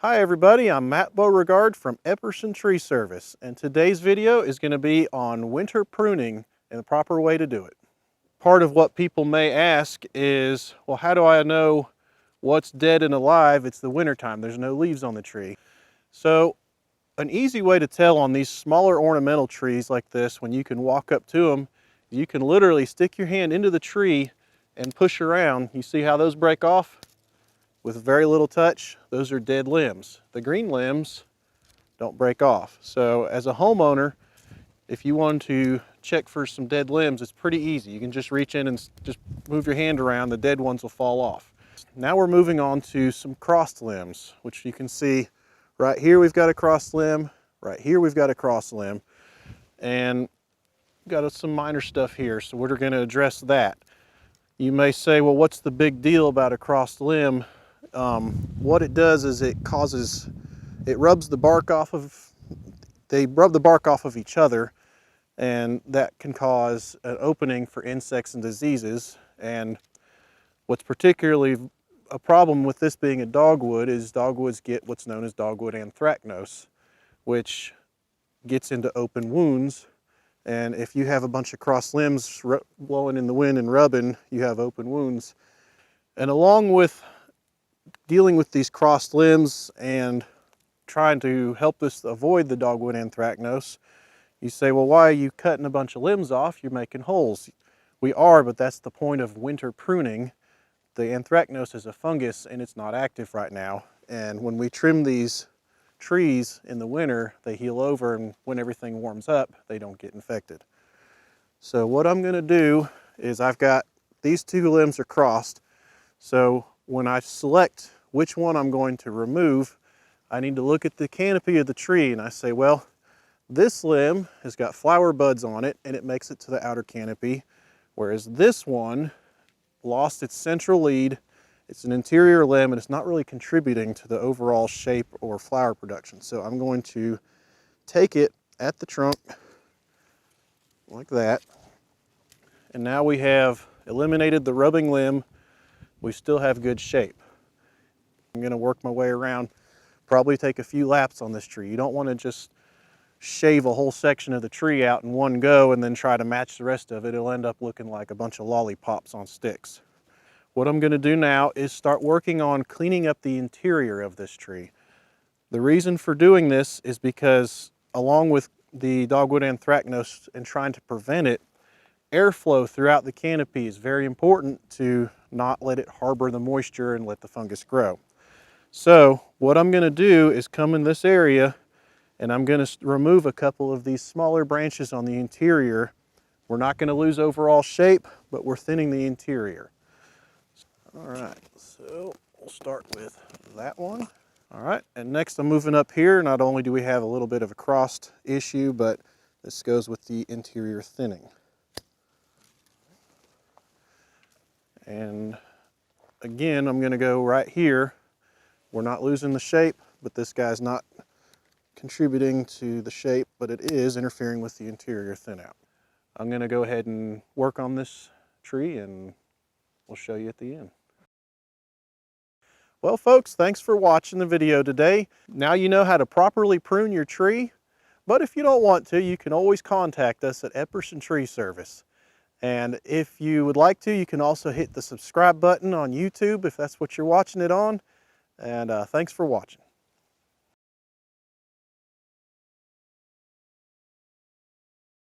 Hi everybody, I'm Matt Beauregard from Epperson Tree Service, and today's video is going to be on winter pruning and the proper way to do it. Part of what people may ask is, well, how do I know what's dead and alive? It's the winter time, there's no leaves on the tree. So an easy way to tell on these smaller ornamental trees like this, when you can walk up to them, you can literally stick your hand into the tree and push around. You see how those break off? With very little touch, those are dead limbs. The green limbs don't break off. So as a homeowner, if you want to check for some dead limbs, it's pretty easy. You can just reach in and just move your hand around, the dead ones will fall off. Now we're moving on to some crossed limbs, which you can see right here we've got a crossed limb, right here we've got a crossed limb, and we've got some minor stuff here, so we're going to address that. You may say, well, what's the big deal about a crossed limb? What it does is it rubs the bark off of, they rub the bark off of each other, and that can cause an opening for insects and diseases. And what's particularly a problem with this being a dogwood is dogwoods get what's known as dogwood anthracnose, which gets into open wounds. And if you have a bunch of crossed limbs blowing in the wind and rubbing, you have open wounds. And along with dealing with these crossed limbs and trying to help us avoid the dogwood anthracnose, you say, well, why are you cutting a bunch of limbs off? You're making holes. We are, but that's the point of winter pruning. The anthracnose is a fungus and it's not active right now. And when we trim these trees in the winter, they heal over, and when everything warms up, they don't get infected. So what I'm going to do is, I've got these two limbs are crossed. So when I select which one I'm going to remove, I need to look at the canopy of the tree and I say, well, this limb has got flower buds on it and it makes it to the outer canopy, whereas this one lost its central lead. It's an interior limb and it's not really contributing to the overall shape or flower production. So I'm going to take it at the trunk like that. And now we have eliminated the rubbing limb. We still have good shape. I'm going to work my way around, probably take a few laps on this tree. You don't want to just shave a whole section of the tree out in one go and then try to match the rest of it. It'll end up looking like a bunch of lollipops on sticks. What I'm going to do now is start working on cleaning up the interior of this tree. The reason for doing this is because, along with the dogwood anthracnose and trying to prevent it, airflow throughout the canopy is very important to not let it harbor the moisture and let the fungus grow. So what I'm going to do is come in this area and I'm going to remove a couple of these smaller branches on the interior. We're not going to lose overall shape, but we're thinning the interior. All right, so we'll start with that one. All right, and next I'm moving up here. Not only do we have a little bit of a crossed issue, but this goes with the interior thinning. And again, I'm going to go right here. We're not losing the shape, but this guy's not contributing to the shape, but it is interfering with the interior thin out. I'm going to go ahead and work on this tree and we'll show you at the end. Well folks, thanks for watching the video today. Now you know how to properly prune your tree, but if you don't want to, you can always contact us at Epperson Tree Service. And if you would like to, you can also hit the subscribe button on YouTube if that's what you're watching it on. And thanks for watching.